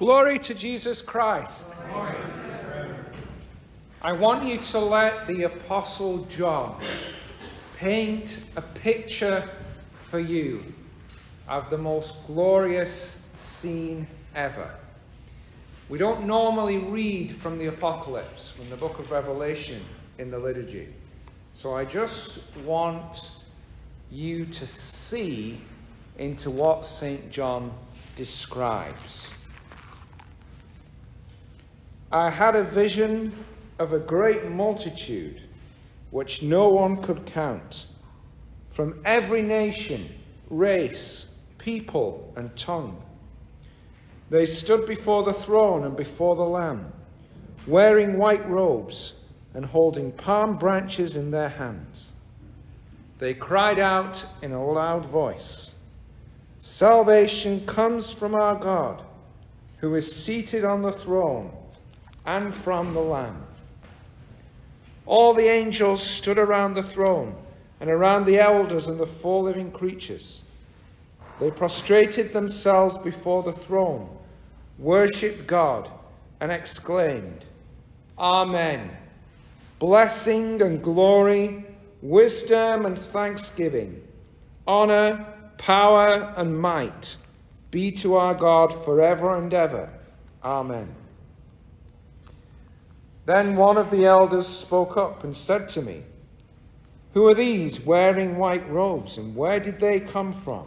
Glory to Jesus Christ. Glory. I want you to let the Apostle John paint a picture for you of the most glorious scene ever. We don't normally read from the Apocalypse, from the book of Revelation in the liturgy. So I just want you to see into what St. John describes. I had a vision of a great multitude, which no one could count, from every nation, race, people, and tongue. They stood before the throne and before the Lamb, wearing white robes and holding palm branches in their hands. They cried out in a loud voice, "Salvation comes from our God, who is seated on the throne, and from the Lamb." All the angels stood around the throne and around the elders and the 4 living creatures. They prostrated themselves before the throne, worshipped God, and exclaimed, "Amen. Blessing and glory, wisdom and thanksgiving, honor, power and might be to our God forever and ever. Amen." Then one of the elders spoke up and said to me, "Who are these wearing white robes, and where did they come from?"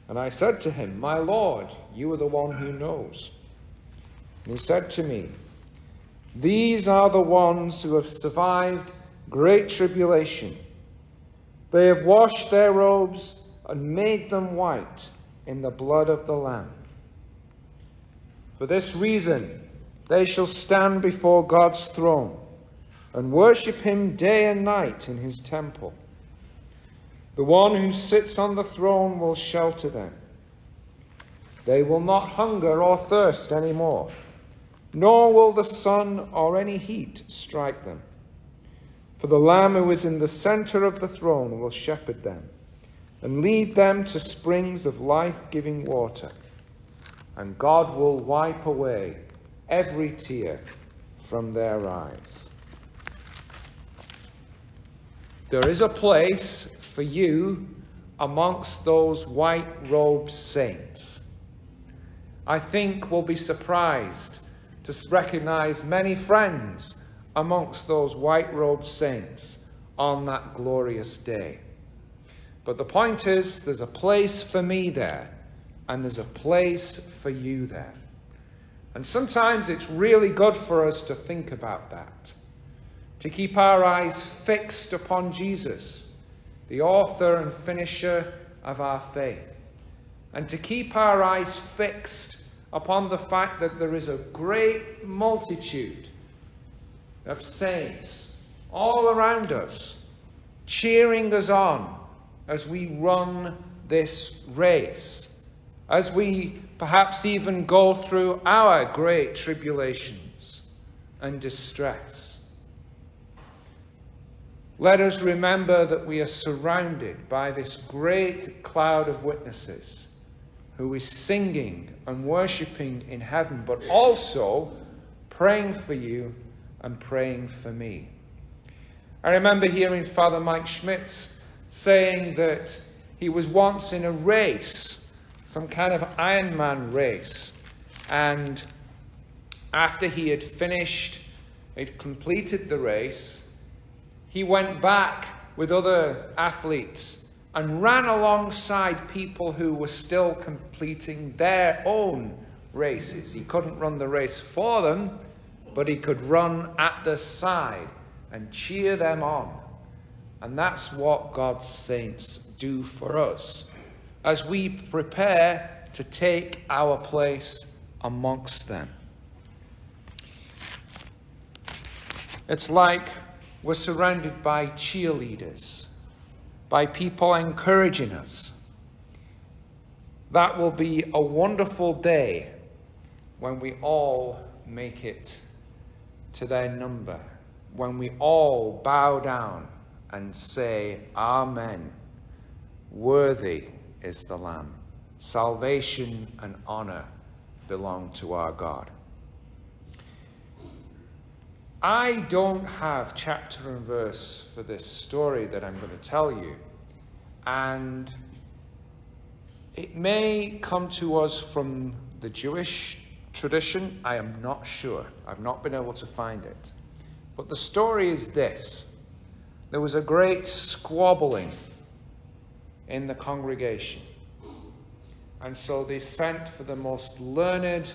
And I said to him, "My Lord, you are the one who knows." And he said to me, "These are the ones who have survived great tribulation. They have washed their robes and made them white in the blood of the Lamb. For this reason, they shall stand before God's throne and worship him day and night in his temple. The one who sits on the throne will shelter them. They will not hunger or thirst any more, nor will the sun or any heat strike them. For the Lamb who is in the center of the throne will shepherd them and lead them to springs of life-giving water, and God will wipe away every tear from their eyes." There is a place for you amongst those white-robed saints. I think we'll be surprised to recognize many friends amongst those white-robed saints on that glorious day. But the point is, there's a place for me there, and there's a place for you there. And sometimes it's really good for us to think about that, to keep our eyes fixed upon Jesus, the author and finisher of our faith, and to keep our eyes fixed upon the fact that there is a great multitude of saints all around us, cheering us on as we run this race, as we perhaps even go through our great tribulations and distress. Let us remember that we are surrounded by this great cloud of witnesses who is singing and worshipping in heaven, but also praying for you and praying for me. I remember hearing Father Mike Schmitz saying that he was once in a race, some kind of Ironman race, and after he had finished, he'd completed the race, he went back with other athletes and ran alongside people who were still completing their own races. He couldn't run the race for them, but he could run at their side and cheer them on. And that's what God's saints do for us as we prepare to take our place amongst them. It's like we're surrounded by cheerleaders, by people encouraging us. That will be a wonderful day when we all make it to their number, when we all bow down and say, "Amen. Worthy is the Lamb. Salvation and honor belong to our God. I don't have chapter and verse for this story that I'm going to tell you, and it may come to us from the Jewish tradition. I am not sure. I've not been able to find it. But the story is this. There was a great squabbling in the congregation. And so they sent for the most learned,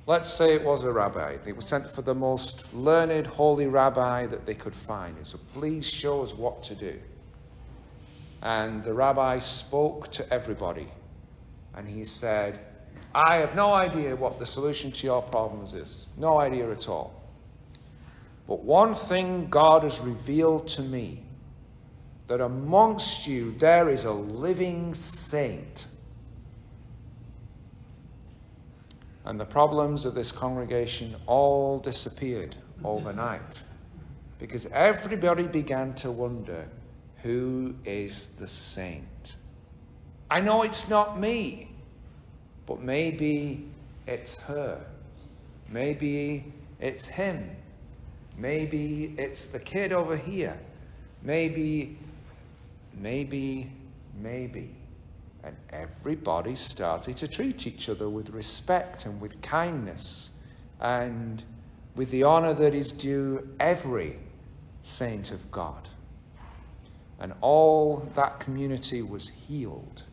let's say it was a rabbi. They were sent for the most learned, holy rabbi that they could find. So please show us what to do. And the rabbi spoke to everybody. And he said, I have no idea what the solution to your problems is. No idea at all. But one thing God has revealed to me, that amongst you there is a living saint. And the problems of this congregation all disappeared overnight, because everybody began to wonder, who is the saint? I know it's not me, but maybe it's her. Maybe it's him. Maybe it's the kid over here. Maybe. And everybody started to treat each other with respect and with kindness and with the honor that is due every saint of God. And all that community was healed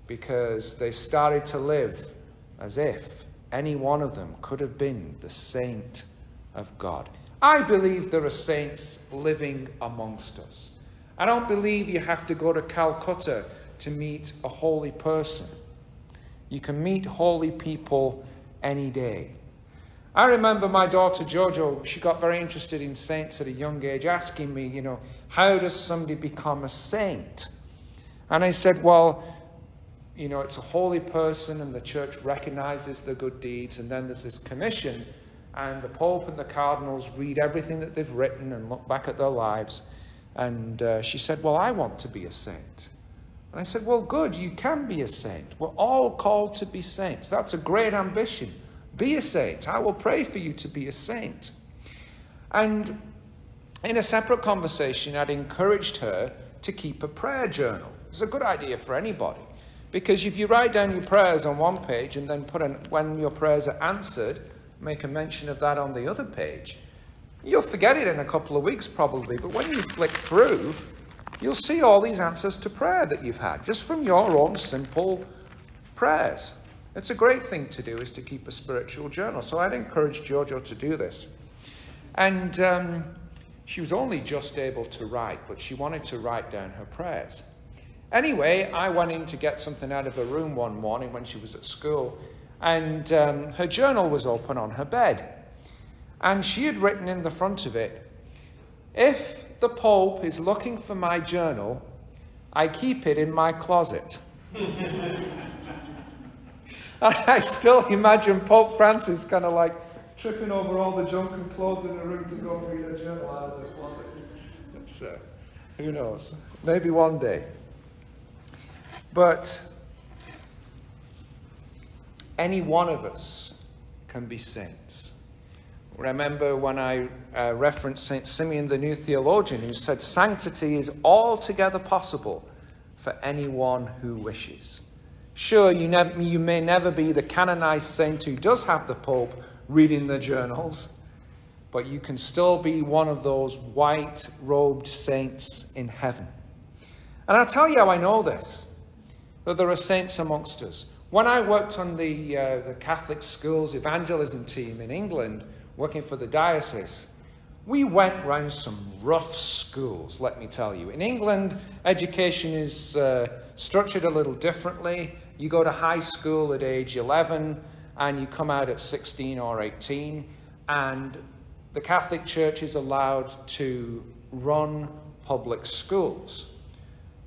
because they started to live as if any one of them could have been the saint of God. I believe there are saints living amongst us. I don't believe you have to go to Calcutta to meet a holy person. You can meet holy people any day. I remember my daughter Jojo, she got very interested in saints at a young age, asking me, how does somebody become a saint? And I said, well, it's a holy person and the church recognizes their good deeds, and then there's this commission, and the Pope and the cardinals read everything that they've written and look back at their lives. And she said, well, I want to be a saint. And I said, well, good, you can be a saint. We're all called to be saints. That's a great ambition. Be a saint. I will pray for you to be a saint. And in a separate conversation, I'd encouraged her to keep a prayer journal. It's a good idea for anybody. Because if you write down your prayers on one page and then put in when your prayers are answered, make a mention of that on the other page, you'll forget it in a couple of weeks probably, but when you flick through, you'll see all these answers to prayer that you've had, just from your own simple prayers. It's a great thing to do, is to keep a spiritual journal. So I'd encourage Jojo to do this. And she was only just able to write, but she wanted to write down her prayers. Anyway, I went in to get something out of her room one morning when she was at school, and her journal was open on her bed. And she had written in the front of it, if the Pope is looking for my journal, I keep it in my closet. I still imagine Pope Francis kind of like tripping over all the junk and clothes in the room to go read a journal out of the closet. It's, who knows? Maybe one day. But any one of us can be saints. Remember when I referenced St. Simeon, the new theologian, who said sanctity is altogether possible for anyone who wishes. Sure, you may never be the canonized saint who does have the Pope reading the journals, but you can still be one of those white-robed saints in heaven. And I'll tell you how I know this, that there are saints amongst us. When I worked on the Catholic schools evangelism team in England, working for the diocese, we went round some rough schools, let me tell you. In England, education is structured a little differently. You go to high school at age 11 and you come out at 16 or 18, and the Catholic Church is allowed to run public schools.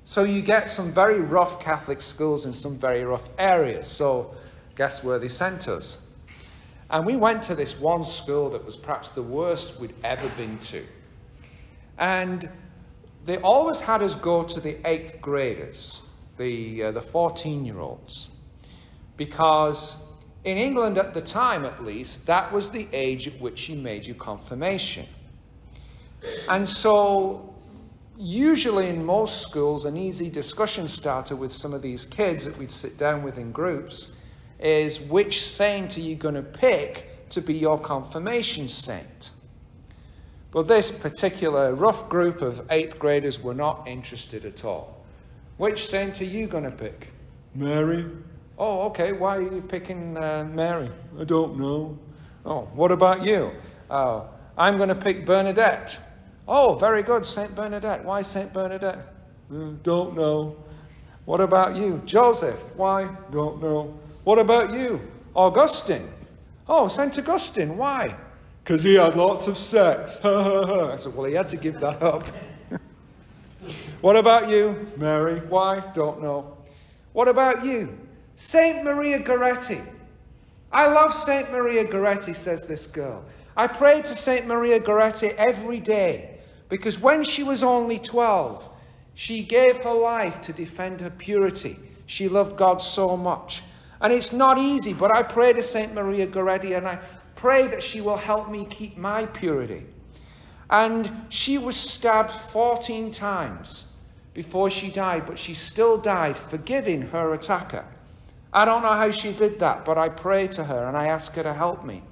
So you get some very rough Catholic schools in some very rough areas. So guess where they sent us? And we went to this one school that was perhaps the worst we'd ever been to. And they always had us go to the 8th graders, the 14-year-olds, because In England at the time, at least, that was the age at which you made your confirmation. And so, usually in most schools, an easy discussion starter with some of these kids that we'd sit down with in groups is, which saint are you going to pick to be your confirmation saint? But this particular rough group of 8th graders were not interested at all. Which saint are you going to pick? Mary. Oh, okay. Why are you picking Mary? I don't know. Oh, what about you? Oh, I'm going to pick Bernadette. Oh, very good, Saint Bernadette. Why Saint Bernadette? Don't know. What about you? Joseph. Why? Don't know. What about you? Augustine. Oh, Saint Augustine. Why? Because he had lots of sex. I said, well, he had to give that up. What about you? Mary. Why? Don't know. What about you? Saint Maria Goretti. I love Saint Maria Goretti, says this girl. I pray to Saint Maria Goretti every day because when she was only 12, she gave her life to defend her purity. She loved God so much. And it's not easy, but I pray to Saint Maria Goretti and I pray that she will help me keep my purity. And she was stabbed 14 times before she died, but she still died, forgiving her attacker. I don't know how she did that, but I pray to her and I ask her to help me.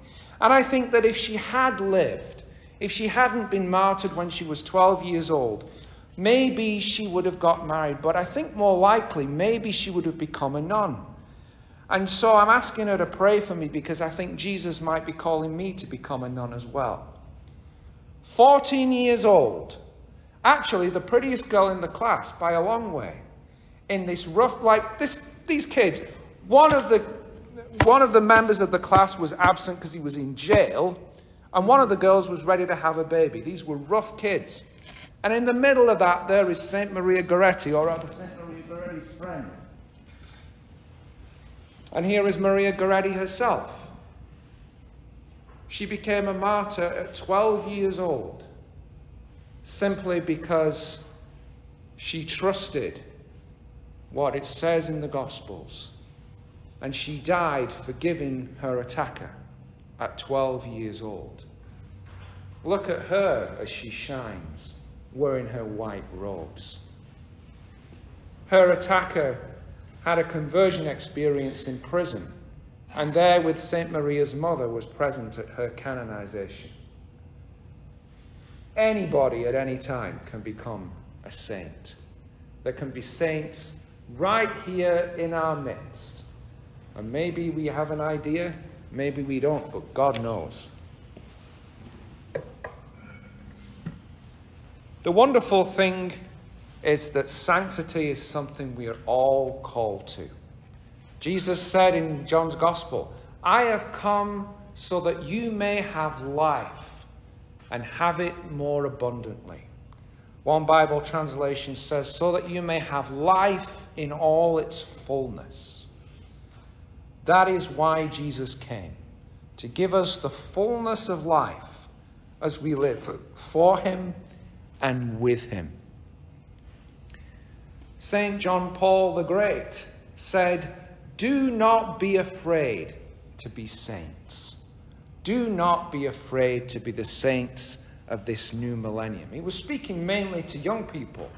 And I think that if she had lived, if she hadn't been martyred when she was 12 years old, maybe she would have got married. But I think more likely, maybe she would have become a nun. And so I'm asking her to pray for me because I think Jesus might be calling me to become a nun as well. 14 years old. Actually, the prettiest girl in the class by a long way. In this rough, these kids. One of the members of the class was absent because he was in jail, and one of the girls was ready to have a baby. These were rough kids. And in the middle of that, there is Saint Maria Goretti, or rather Saint Maria Goretti's friend. And here is Maria Goretti herself. She became a martyr at 12 years old, simply because she trusted what it says in the Gospels. And she died forgiving her attacker at 12 years old. Look at her as she shines, wearing her white robes. Her attacker had a conversion experience in prison, and there with St. Maria's mother was present at her canonization. Anybody at any time can become a saint. There can be saints right here in our midst. And maybe we have an idea, maybe we don't, but God knows. The wonderful thing is that sanctity is something we are all called to. Jesus said in John's Gospel, I have come so that you may have life and have it more abundantly. One Bible translation says, so that you may have life in all its fullness. That is why Jesus came, to give us the fullness of life as we live for him and with him. St. John Paul the Great said, do not be afraid to be saints. Do not be afraid to be the saints of this new millennium. He was speaking mainly to young people,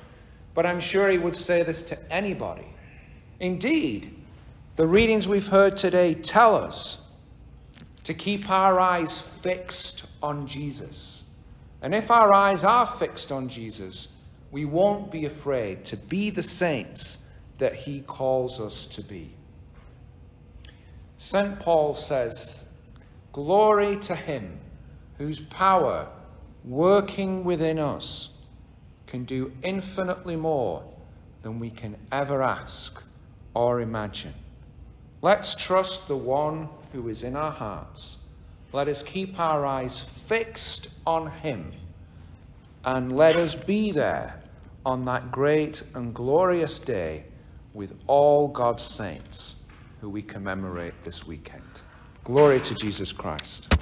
but I'm sure he would say this to anybody. Indeed, the readings we've heard today tell us to keep our eyes fixed on Jesus. And if our eyes are fixed on Jesus, we won't be afraid to be the saints that he calls us to be. St. Paul says, glory to him whose power, working within us, can do infinitely more than we can ever ask or imagine. Let's trust the one who is in our hearts. Let us keep our eyes fixed on him, and let us be there on that great and glorious day with all God's saints who we commemorate this weekend. Glory to Jesus Christ.